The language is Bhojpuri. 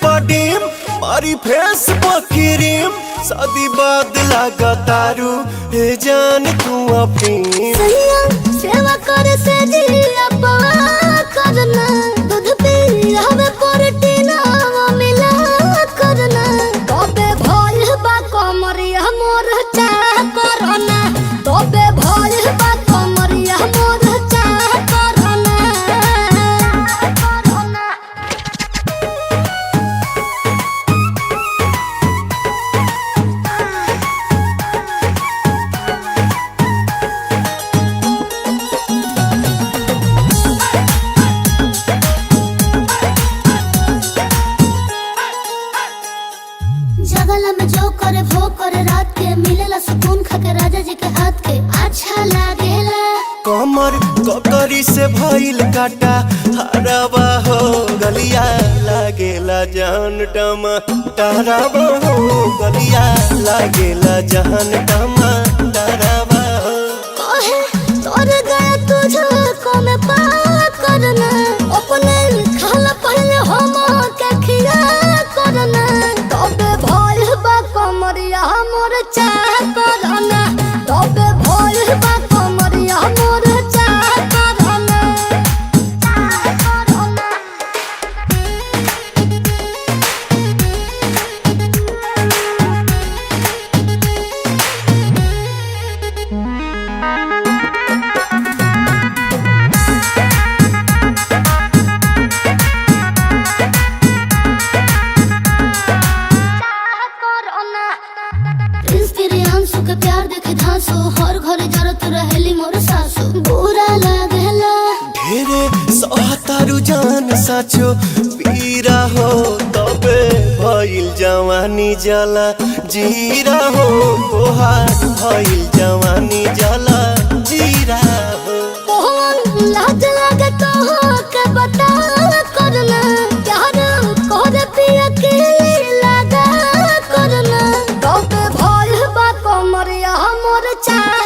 पडीम मारी फेस पकिरीम शादी बाद लगा तारू हे जान तू अपनी सेवा करे से जिया पवा करना दूध पी हमें प्रोटीन मिला करना तबे भोल बा कमरिया मोर चाह करना तबे भोल बा कमरिया मोर चाह करना जगला में जो करे वो करे रात के मिलेला सुकून खाके राजा जी के हाथ के अच्छा लागेला कमर ककरी से भइल काटा हरावा हो गलिया लागेला जान टमा डरावा हो गलिया लागेला जान टमा डरावा हो कहे तोर गया तुझे को में पा करना अपने खाला पहले हम के खिया करना तबे भोल बा कमरिया मोर चाह करना तबे भोल बा कमरिया मोर चाह करना प्रिंस के प्यार देखे धांसो हर घरे जरत रहेली मोर सासो बुरा लागेला ढेरे सहतारू जान साचो पीरा हो तबे भइल जवानी जला जीरा हो तोहार भइल जवानी जला जीरा हो मोहन लाज लागे तो के बता करना प्यार कर पिया के लगा करना तबे भोल बा कमरिया मोर चाह